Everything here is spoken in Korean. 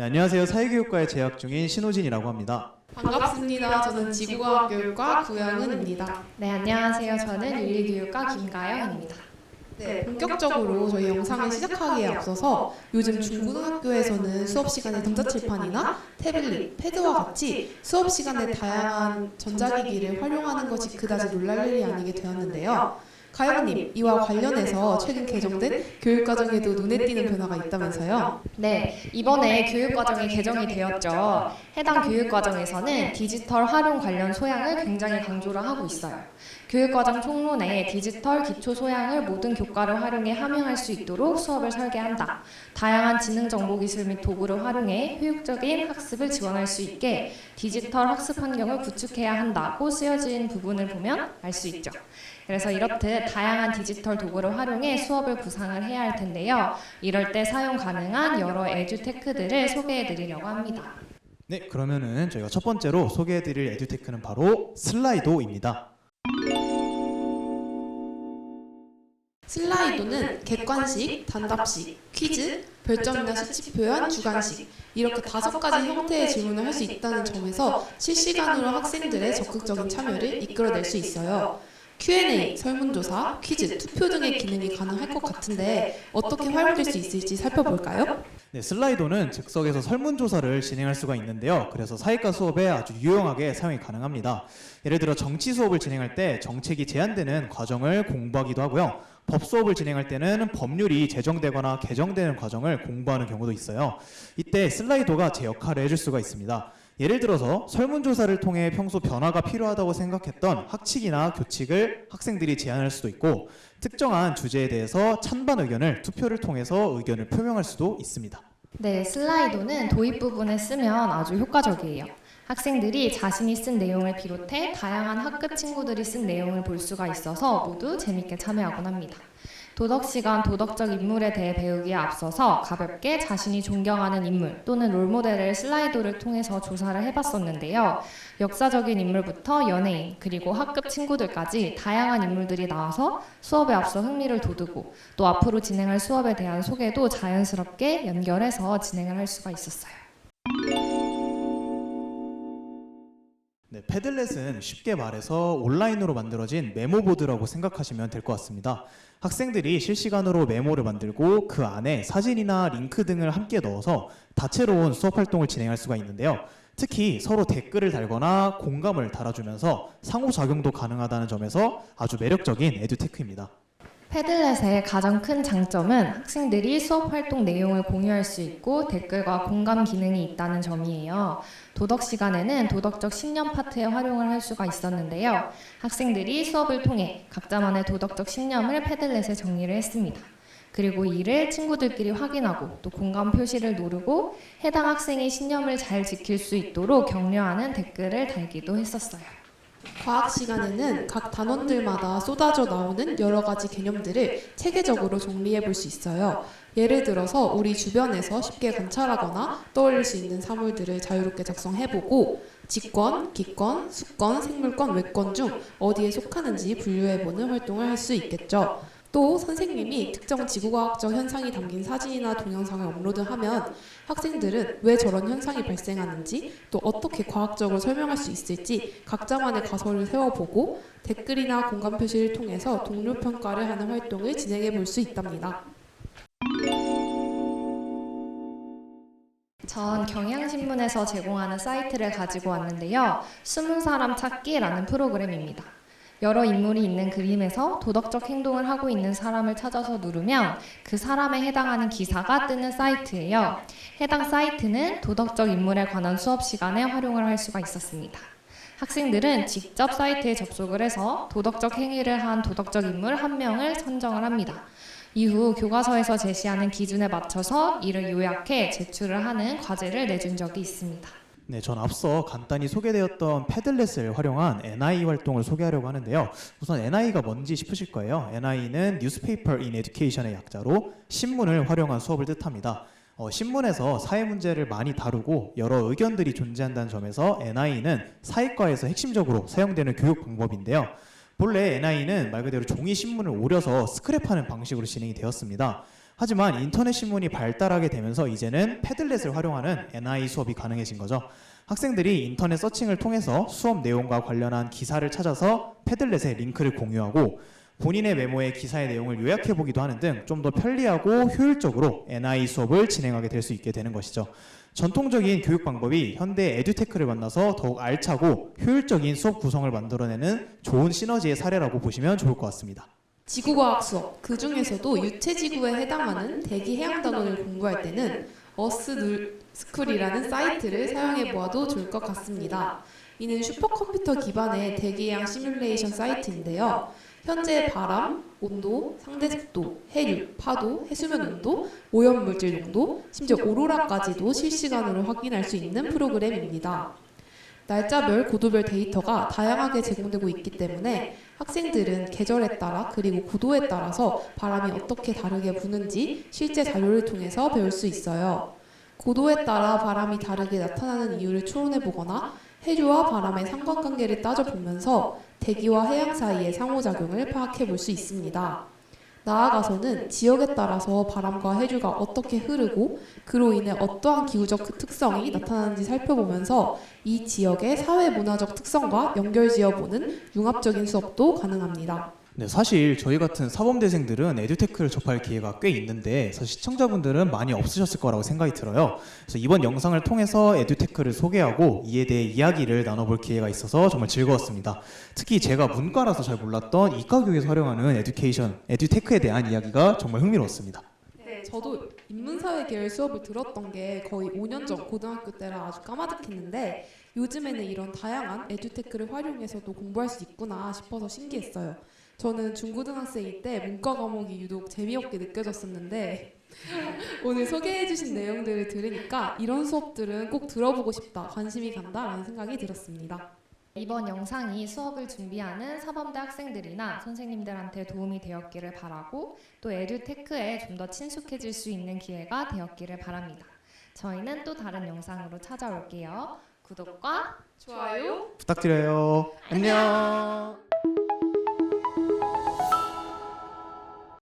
네, 안녕하세요. 사회교육과에 재학 중인 신호진이라고 합니다. 반갑습니다. 저는 지구과학교육과 구영은입니다. 네, 안녕하세요. 저는 윤리교육과 김가영입니다. 네, 본격적으로 저희 영상을 시작하기에 앞서서 요즘 중고등학교에서는 수업 시간에 전자칠판이나 태블릿, 패드와 같이 수업 시간에 다양한 전자기기를 활용하는 것이 그다지 놀랄 일이 아니게 되었는데요. 가영님, 이와 관련해서 최근 개정된 교육과정에도 눈에 띄는 변화가 있다면서요? 네, 이번에 교육과정이 개정이 되었죠. 해당 교육과정에서는 디지털 활용 관련 소양을 굉장히 강조를 하고 있어요. 교육과정 총론에 디지털 기초 소양을 모든 교과를 활용해 함양할 수 있도록 수업을 설계한다. 다양한 지능 정보 기술 및 도구를 활용해 효율적인 학습을 지원할 수 있게 디지털 학습 환경을 구축해야 한다고 쓰여진 부분을 보면 알 수 있죠. 그래서 이렇듯 다양한 디지털 도구를 활용해 수업을 구상을 해야 할 텐데요. 이럴 때 사용 가능한 여러 에듀테크들을 소개해 드리려고 합니다. 네, 그러면은 저희가 첫 번째로 소개해드릴 에듀테크는 바로 슬라이도입니다. 슬라이도는 객관식, 단답식, 퀴즈, 별점이나 수치 표현, 주관식 이렇게 5가지 형태의 질문을 할 수 있다는 점에서 실시간으로 학생들의 적극적인 참여를 이끌어낼 수 있어요. Q&A, 설문조사, 퀴즈, 투표 등의 기능이 가능할 것 같은데 어떻게 활용될 수 있을지 살펴볼까요? 네, 슬라이도는 즉석에서 설문조사를 진행할 수가 있는데요. 그래서 사회과 수업에 아주 유용하게 사용이 가능합니다. 예를 들어 정치 수업을 진행할 때 정책이 제안되는 과정을 공부하기도 하고요. 법 수업을 진행할 때는 법률이 제정되거나 개정되는 과정을 공부하는 경우도 있어요. 이때 슬라이도가 제 역할을 해줄 수가 있습니다. 예를 들어서 설문조사를 통해 평소 변화가 필요하다고 생각했던 학칙이나 교칙을 학생들이 제안할 수도 있고, 특정한 주제에 대해서 찬반 의견을 투표를 통해서 의견을 표명할 수도 있습니다. 네, 슬라이도는 도입 부분에 쓰면 아주 효과적이에요. 학생들이 자신이 쓴 내용을 비롯해 다양한 학급 친구들이 쓴 내용을 볼 수가 있어서 모두 재밌게 참여하곤 합니다. 도덕 시간 도덕적 인물에 대해 배우기에 앞서서 가볍게 자신이 존경하는 인물 또는 롤모델을 슬라이도를 통해서 조사를 해봤었는데요. 역사적인 인물부터 연예인 그리고 학급 친구들까지 다양한 인물들이 나와서 수업에 앞서 흥미를 돋우고 또 앞으로 진행할 수업에 대한 소개도 자연스럽게 연결해서 진행을 할 수가 있었어요. 네, 패들렛은 쉽게 말해서 온라인으로 만들어진 메모보드라고 생각하시면 될 것 같습니다. 학생들이 실시간으로 메모를 만들고 그 안에 사진이나 링크 등을 함께 넣어서 다채로운 수업 활동을 진행할 수가 있는데요. 특히 서로 댓글을 달거나 공감을 달아주면서 상호작용도 가능하다는 점에서 아주 매력적인 에듀테크입니다. 패들렛의 가장 큰 장점은 학생들이 수업 활동 내용을 공유할 수 있고 댓글과 공감 기능이 있다는 점이에요. 도덕 시간에는 도덕적 신념 파트에 활용을 할 수가 있었는데요. 학생들이 수업을 통해 각자만의 도덕적 신념을 패들렛에 정리를 했습니다. 그리고 이를 친구들끼리 확인하고 또 공감 표시를 누르고 해당 학생이 신념을 잘 지킬 수 있도록 격려하는 댓글을 달기도 했었어요. 과학 시간에는 각 단원들마다 쏟아져 나오는 여러 가지 개념들을 체계적으로 정리해 볼 수 있어요. 예를 들어서 우리 주변에서 쉽게 관찰하거나 떠올릴 수 있는 사물들을 자유롭게 작성해보고 직권, 기권, 수권, 생물권, 외권 중 어디에 속하는지 분류해보는 활동을 할 수 있겠죠. 또 선생님이 특정 지구과학적 현상이 담긴 사진이나 동영상을 업로드하면 학생들은 왜 저런 현상이 발생하는지 또 어떻게 과학적으로 설명할 수 있을지 각자만의 가설을 세워보고 댓글이나 공감 표시를 통해서 동료 평가를 하는 활동을 진행해 볼 수 있답니다. 전 경향신문에서 제공하는 사이트를 가지고 왔는데요. 숨은 사람 찾기라는 프로그램입니다. 여러 인물이 있는 그림에서 도덕적 행동을 하고 있는 사람을 찾아서 누르면 그 사람에 해당하는 기사가 뜨는 사이트예요. 해당 사이트는 도덕적 인물에 관한 수업 시간에 활용을 할 수가 있었습니다. 학생들은 직접 사이트에 접속을 해서 도덕적 행위를 한 도덕적 인물 1명을 선정을 합니다. 이후 교과서에서 제시하는 기준에 맞춰서 이를 요약해 제출을 하는 과제를 내준 적이 있습니다. 네, 전 앞서 간단히 소개되었던 패들렛을 활용한 NI 활동을 소개하려고 하는데요. 우선 NI가 뭔지 싶으실 거예요. NI는 Newspaper in Education의 약자로 신문을 활용한 수업을 뜻합니다. 신문에서 사회 문제를 많이 다루고 여러 의견들이 존재한다는 점에서 NI는 사회과에서 핵심적으로 사용되는 교육 방법인데요. 본래 NI는 말 그대로 종이 신문을 오려서 스크랩하는 방식으로 진행이 되었습니다. 하지만 인터넷 신문이 발달하게 되면서 이제는 패들렛을 활용하는 NI 수업이 가능해진 거죠. 학생들이 인터넷 서칭을 통해서 수업 내용과 관련한 기사를 찾아서 패들렛에 링크를 공유하고 본인의 메모에 기사의 내용을 요약해 보기도 하는 등 좀 더 편리하고 효율적으로 NI 수업을 진행하게 될 수 있게 되는 것이죠. 전통적인 교육 방법이 현대 에듀테크를 만나서 더욱 알차고 효율적인 수업 구성을 만들어내는 좋은 시너지의 사례라고 보시면 좋을 것 같습니다. 지구과학 수업, 그 중에서도 유체지구에 해당하는 대기 해양 단원을 공부할 때는 어스스쿨이라는 사이트를 사용해 보아도 좋을 것 같습니다. 이는 슈퍼컴퓨터 기반의 대기해양 시뮬레이션 사이트인데요. 현재 바람, 온도, 상대 습도, 해류, 파도, 해수면 온도, 오염물질 농도, 심지어 오로라까지도 실시간으로 확인할 수 있는 프로그램입니다. 날짜별, 고도별 데이터가 다양하게 제공되고 있기 때문에 학생들은 계절에 따라 그리고 고도에 따라서 바람이 어떻게 다르게 부는지 실제 자료를 통해서 배울 수 있어요. 고도에 따라 바람이 다르게 나타나는 이유를 추론해보거나 해류와 바람의 상관관계를 따져보면서 대기와 해양 사이의 상호작용을 파악해볼 수 있습니다. 나아가서는 지역에 따라서 바람과 해류가 어떻게 흐르고 그로 인해 어떠한 기후적 특성이 나타나는지 살펴보면서 이 지역의 사회-문화적 특성과 연결지어보는 융합적인 수업도 가능합니다. 네, 사실 저희 같은 사범대생들은 에듀테크를 접할 기회가 꽤 있는데 사실 시청자분들은 많이 없으셨을 거라고 생각이 들어요. 그래서 이번 영상을 통해서 에듀테크를 소개하고 이에 대해 이야기를 나눠볼 기회가 있어서 정말 즐거웠습니다. 특히 제가 문과라서 잘 몰랐던 이과교육에서 활용하는 에듀테크에 대한 이야기가 정말 흥미로웠습니다. 네, 저도 인문사회 계열 수업을 들었던 게 거의 5년 전 고등학교 때라 아주 까마득했는데 요즘에는 이런 다양한 에듀테크를 활용해서도 공부할 수 있구나 싶어서 신기했어요. 저는 중고등학생일 때 문과 과목이 유독 재미없게 느껴졌었는데 오늘 소개해주신 내용들을 들으니까 이런 수업들은 꼭 들어보고 싶다, 관심이 간다라는 생각이 들었습니다. 이번 영상이 수업을 준비하는 사범대 학생들이나 선생님들한테 도움이 되었기를 바라고 또 에듀테크에 좀 더 친숙해질 수 있는 기회가 되었기를 바랍니다. 저희는 또 다른 영상으로 찾아올게요. 구독과 좋아요 부탁드려요. 안녕.